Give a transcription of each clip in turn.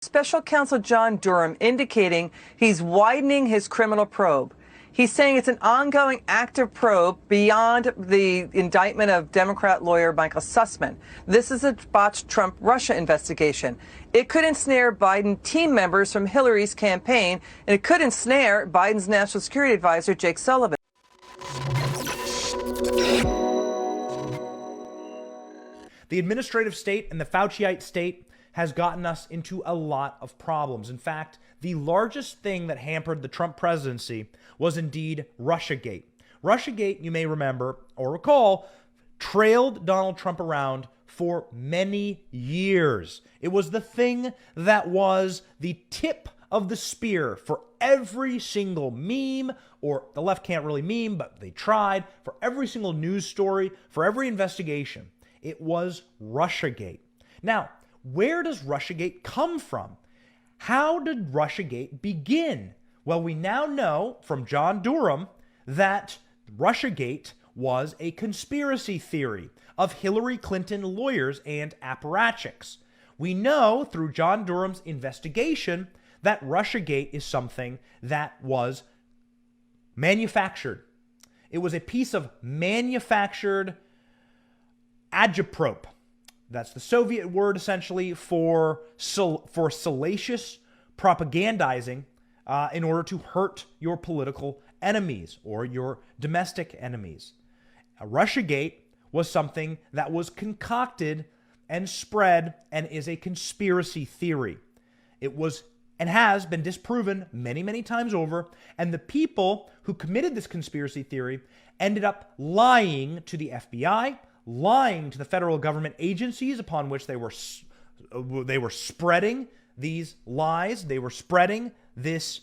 Special Counsel John Durham indicating he's widening his criminal probe. He's saying it's an ongoing active probe beyond the indictment of Democrat lawyer Michael Sussman. This is a botched Trump-Russia investigation. It could ensnare Biden team members from Hillary's campaign, and it could ensnare Biden's national security advisor, Jake Sullivan. The administrative state and the Fauciite state has gotten us into a lot of problems. In fact, the largest thing that hampered the Trump presidency was indeed Russiagate. Russiagate, you may remember or recall, trailed Donald Trump around for many years. It was the thing that was the tip of the spear for every single meme, or the left can't really meme, but they tried, for every single news story, for every investigation. It was Russiagate. Now, where does Russiagate come from? How did Russiagate begin? Well, we now know from John Durham that Russiagate was a conspiracy theory of Hillary Clinton lawyers and apparatchiks. We know through John Durham's investigation that Russiagate is something that was manufactured. It was a piece of manufactured agitprop. That's the Soviet word essentially for salacious propagandizing in order to hurt your political enemies or your domestic enemies. Russiagate was something that was concocted and spread and is a conspiracy theory. It was and has been disproven many, many times over, and the people who committed this conspiracy theory ended up lying to the FBI, lying to the federal government agencies upon which they were spreading these lies. They were spreading this,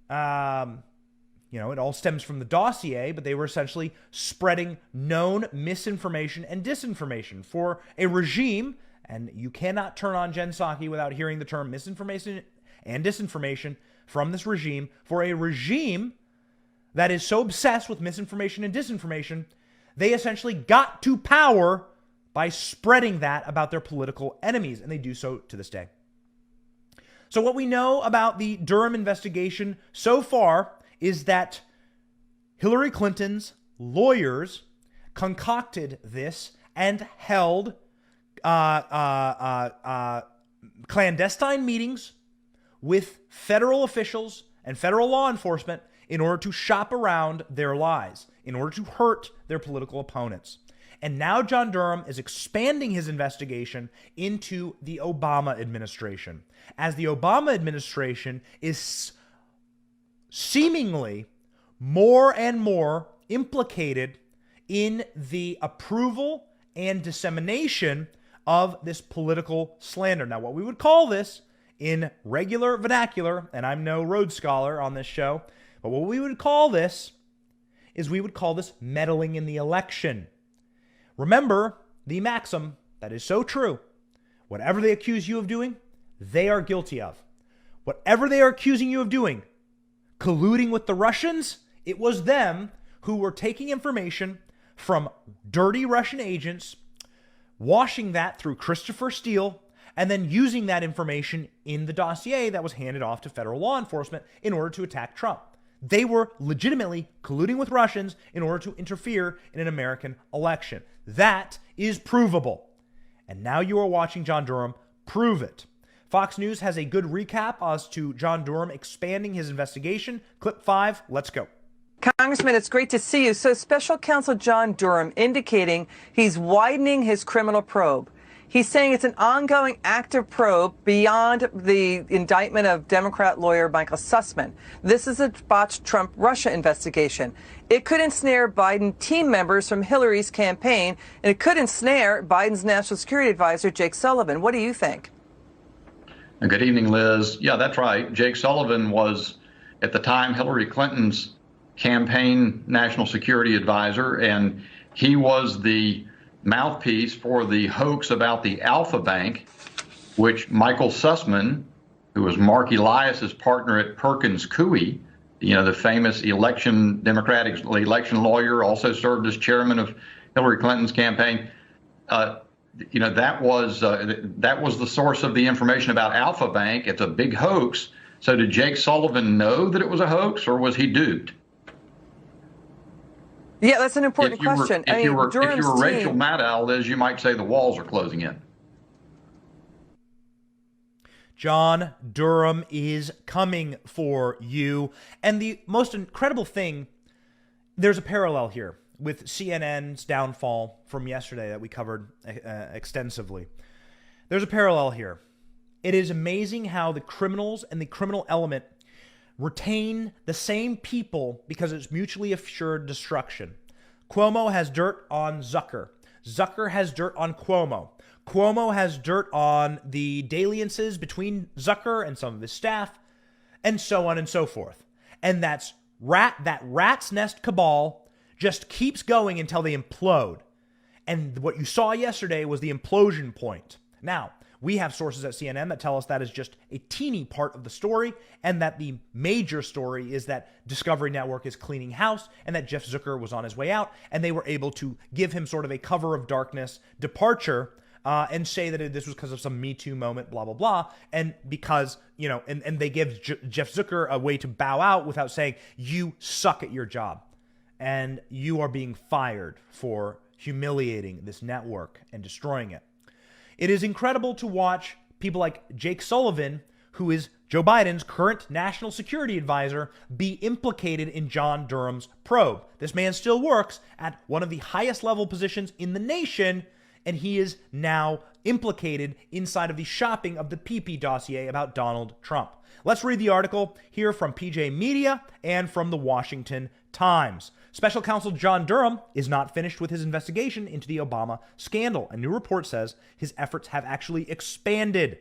it all stems from the dossier, but they were essentially spreading known misinformation and disinformation for a regime. And you cannot turn on Jen Psaki without hearing the term misinformation and disinformation from this regime, for a regime that is so obsessed with misinformation and disinformation. They essentially got to power by spreading that about their political enemies, and they do so to this day. So what we know about the Durham investigation so far is that Hillary Clinton's lawyers concocted this and held clandestine meetings with federal officials and federal law enforcement in order to shop around their lies, in order to hurt their political opponents. And now John Durham is expanding his investigation into the Obama administration, as the Obama administration is seemingly more and more implicated in the approval and dissemination of this political slander. Now, what we would call this in regular vernacular, and I'm no Rhodes Scholar on this show, but what we would call this is we would call this meddling in the election. Remember the maxim that is so true. Whatever they accuse you of doing, they are guilty of. Whatever they are accusing you of doing, colluding with the Russians, it was them who were taking information from dirty Russian agents, washing that through Christopher Steele, and then using that information in the dossier that was handed off to federal law enforcement in order to attack Trump. They were legitimately colluding with Russians in order to interfere in an American election. That is provable. And now you are watching John Durham prove it. Fox News has a good recap as to John Durham expanding his investigation. Clip 5, let's go. Congressman, it's great to see you. So Special Counsel John Durham indicating he's widening his criminal probe. He's saying it's an ongoing active probe beyond the indictment of Democrat lawyer Michael Sussman. This is a botched Trump-Russia investigation. It could ensnare Biden team members from Hillary's campaign, and it could ensnare Biden's national security advisor, Jake Sullivan. What do you think? Good evening, Liz. Yeah, that's right. Jake Sullivan was, at the time, Hillary Clinton's campaign national security advisor, and he was the mouthpiece for the hoax about the Alpha Bank, which Michael Sussman, who was Mark Elias's partner at Perkins Coie, the famous Democratic election lawyer, also served as chairman of Hillary Clinton's campaign. that was the source of the information about Alpha Bank. It's a big hoax. So did Jake Sullivan know that it was a hoax, or was he duped? Yeah, that's an important question. If you were Durham's Rachel team, Maddow, Liz, you might say the walls are closing in. John Durham is coming for you. And the most incredible thing, there's a parallel here with CNN's downfall from yesterday that we covered extensively. There's a parallel here. It is amazing how the criminals and the criminal element retain the same people because it's mutually assured destruction. Cuomo has dirt on Zucker. Zucker has dirt on Cuomo. Cuomo has dirt on the dalliances between Zucker and some of his staff, and so on and so forth. And that rat's nest cabal just keeps going until they implode. And what you saw yesterday was the implosion point. Now, we have sources at CNN that tell us that is just a teeny part of the story, and that the major story is that Discovery Network is cleaning house and that Jeff Zucker was on his way out, and they were able to give him sort of a cover of darkness departure and say that this was because of some Me Too moment, blah, blah, blah. And because, and they give Jeff Zucker a way to bow out without saying, you suck at your job and you are being fired for humiliating this network and destroying it. It is incredible to watch people like Jake Sullivan, who is Joe Biden's current national security advisor, be implicated in John Durham's probe. This man still works at one of the highest level positions in the nation, and he is now implicated inside of the shopping of the PP dossier about Donald Trump. Let's read the article here from PJ Media and from the Washington Times. Special counsel John Durham is not finished with his investigation into the Obama scandal. A new report says his efforts have actually expanded.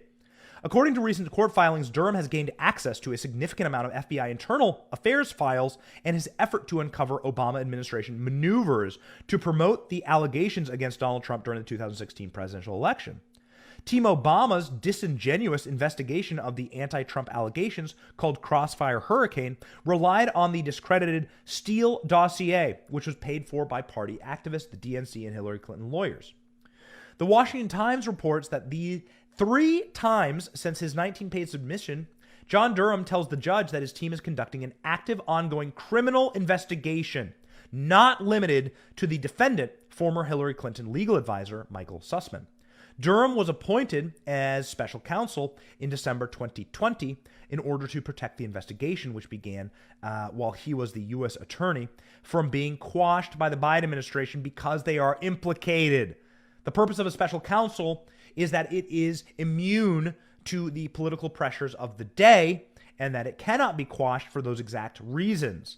According to recent court filings, Durham has gained access to a significant amount of FBI internal affairs files, and his effort to uncover Obama administration maneuvers to promote the allegations against Donald Trump during the 2016 presidential election. Team Obama's disingenuous investigation of the anti-Trump allegations, called Crossfire Hurricane, relied on the discredited Steele dossier, which was paid for by party activists, the DNC, and Hillary Clinton lawyers. The Washington Times reports that the 3 times since his 19-page submission, John Durham tells the judge that his team is conducting an active, ongoing criminal investigation, not limited to the defendant, former Hillary Clinton legal advisor Michael Sussman. Durham was appointed as special counsel in December 2020 in order to protect the investigation, which began while he was the U.S. attorney, from being quashed by the Biden administration because they are implicated. The purpose of a special counsel is that it is immune to the political pressures of the day and that it cannot be quashed for those exact reasons.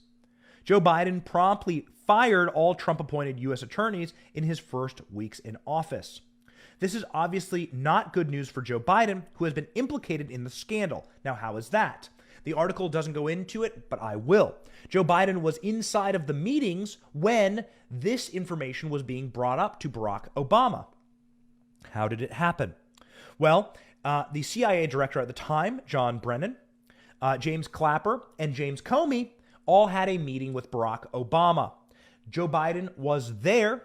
Joe Biden promptly fired all Trump-appointed U.S. attorneys in his first weeks in office. This is obviously not good news for Joe Biden, who has been implicated in the scandal. Now, how is that? The article doesn't go into it, but I will. Joe Biden was inside of the meetings when this information was being brought up to Barack Obama. How did it happen? Well, the CIA director at the time, John Brennan, James Clapper, and James Comey all had a meeting with Barack Obama. Joe Biden was there.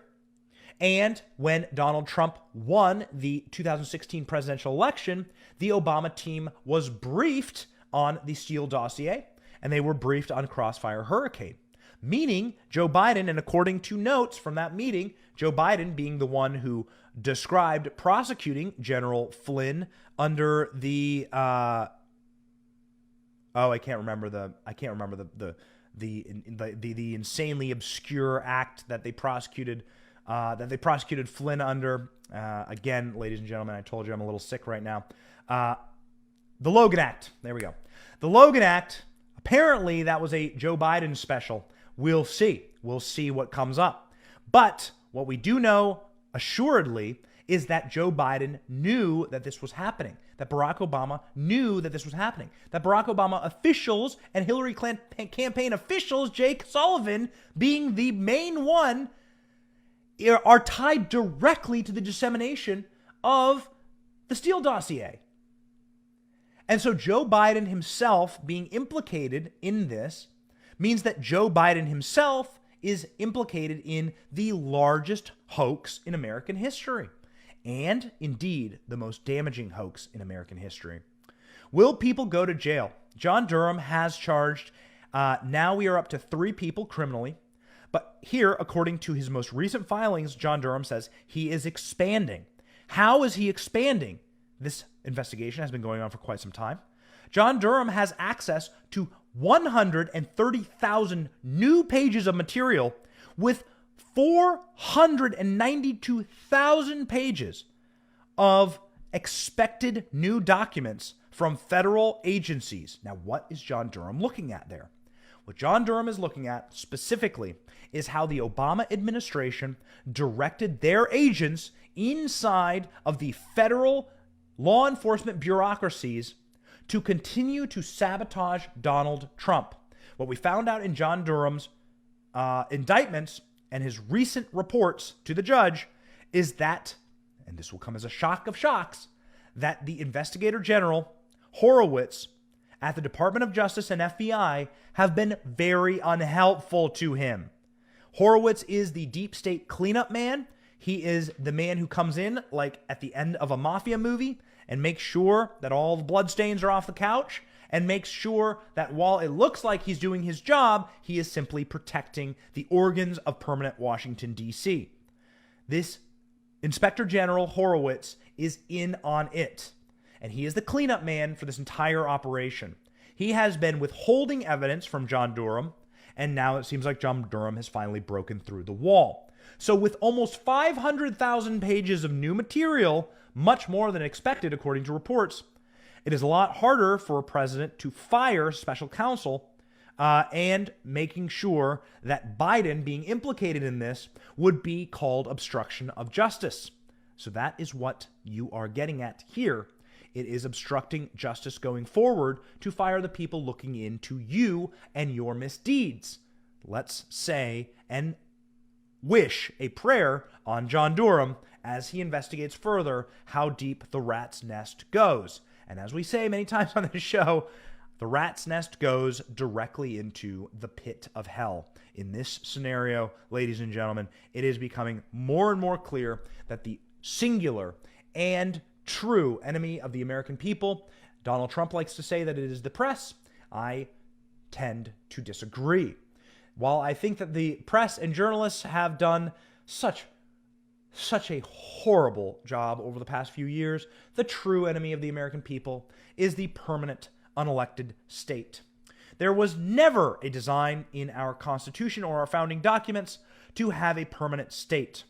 And when Donald Trump won the 2016 presidential election, the Obama team was briefed on the Steele dossier, and they were briefed on Crossfire Hurricane, meaning Joe Biden, and according to notes from that meeting, Joe Biden being the one who described prosecuting General Flynn under the I can't remember the insanely obscure act that they prosecuted Flynn under. Again, ladies and gentlemen, I told you I'm a little sick right now. The Logan Act. There we go. The Logan Act, apparently that was a Joe Biden special. We'll see. We'll see what comes up. But what we do know assuredly is that Joe Biden knew that this was happening, that Barack Obama knew that this was happening, that Barack Obama officials and Hillary Clinton campaign officials, Jake Sullivan being the main one, are tied directly to the dissemination of the Steele dossier. And so Joe Biden himself being implicated in this means that Joe Biden himself is implicated in the largest hoax in American history. and indeed the most damaging hoax in American history. Will people go to jail? John Durham has charged, now we are up to 3 people criminally. But here, according to his most recent filings, John Durham says he is expanding. How is he expanding? This investigation has been going on for quite some time. John Durham has access to 130,000 new pages of material with 492,000 pages of expected new documents from federal agencies. Now, what is John Durham looking at there? What John Durham is looking at specifically is how the Obama administration directed their agents inside of the federal law enforcement bureaucracies to continue to sabotage Donald Trump. What we found out in John Durham's indictments and his recent reports to the judge is that, and this will come as a shock of shocks, that the Investigator General Horowitz at the Department of Justice and FBI have been very unhelpful to him. Horowitz is the deep state cleanup man. He is the man who comes in like at the end of a mafia movie and makes sure that all the bloodstains are off the couch and makes sure that while it looks like he's doing his job, he is simply protecting the organs of permanent Washington, D.C. This Inspector General Horowitz is in on it, and he is the cleanup man for this entire operation. He has been withholding evidence from John Durham, and now it seems like John Durham has finally broken through the wall. So with almost 500,000 pages of new material, much more than expected according to reports, it is a lot harder for a president to fire special counsel and making sure that Biden being implicated in this would be called obstruction of justice. So that is what you are getting at here. It is obstructing justice going forward to fire the people looking into you and your misdeeds. Let's say and wish a prayer on John Durham as he investigates further how deep the rat's nest goes. And as we say many times on this show, the rat's nest goes directly into the pit of hell. In this scenario, ladies and gentlemen, it is becoming more and more clear that the singular and true enemy of the American people, Donald Trump likes to say that it is the press. I tend to disagree. While I think that the press and journalists have done such a horrible job over the past few years, the true enemy of the American people is the permanent unelected state. There was never a design in our Constitution or our founding documents to have a permanent state.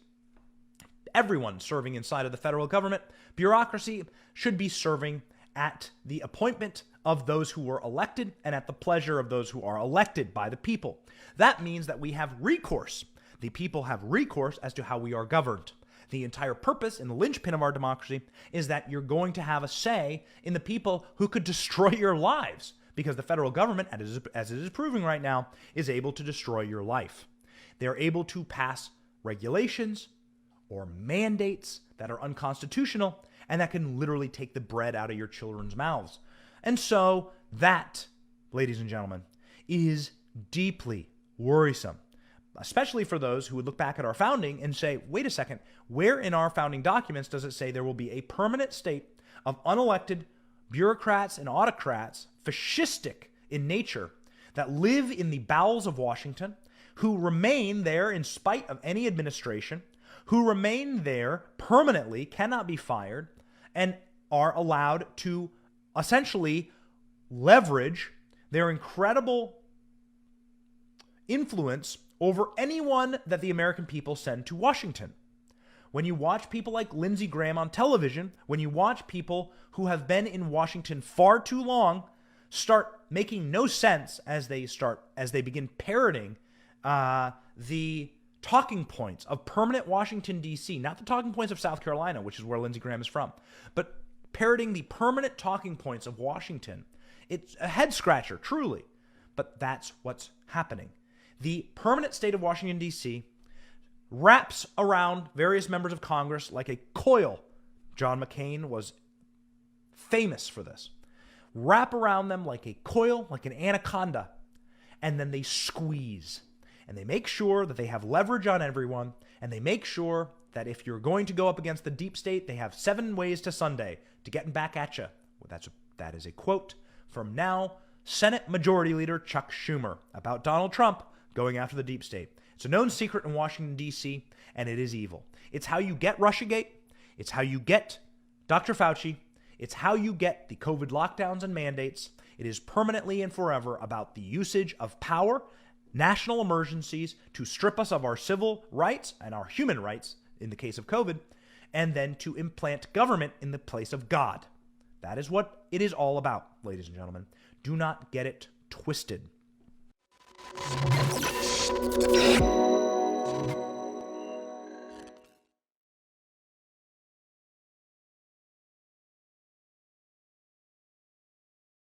Everyone serving inside of the federal government bureaucracy should be serving at the appointment of those who were elected and at the pleasure of those who are elected by the people. That means that we have recourse. The people have recourse as to how we are governed. The entire purpose and the linchpin of our democracy is that you're going to have a say in the people who could destroy your lives, because the federal government, as it is proving right now, is able to destroy your life. They're able to pass regulations or mandates that are unconstitutional and that can literally take the bread out of your children's mouths. And so that, ladies and gentlemen, is deeply worrisome, especially for those who would look back at our founding and say, wait a second, where in our founding documents does it say there will be a permanent state of unelected bureaucrats and autocrats, fascistic in nature, that live in the bowels of Washington, who remain there in spite of any administration, who remain there permanently, cannot be fired, and are allowed to essentially leverage their incredible influence over anyone that the American people send to Washington. When you watch people like Lindsey Graham on television, when you watch people who have been in Washington far too long start making no sense as they begin parroting the talking points of permanent Washington, D.C., not the talking points of South Carolina, which is where Lindsey Graham is from, but parroting the permanent talking points of Washington. It's a head scratcher, truly, but that's what's happening. The permanent state of Washington, D.C. wraps around various members of Congress like a coil. John McCain was famous for this. Wrap around them like a coil, like an anaconda, and then they squeeze. And they make sure that they have leverage on everyone, and they make sure that if you're going to go up against the deep state, they have 7 ways to Sunday to getting back at you. Well, that is a quote from now Senate Majority Leader Chuck Schumer about Donald Trump going after the deep state. It's a known secret in Washington, D.C., and it is evil. It's how you get Russiagate. It's how you get Dr. Fauci. It's how you get the COVID lockdowns and mandates. It is permanently and forever about the usage of power, national emergencies to strip us of our civil rights and our human rights in the case of COVID, and then to implant government in the place of God. That is what it is all about, ladies and gentlemen. Do not get it twisted.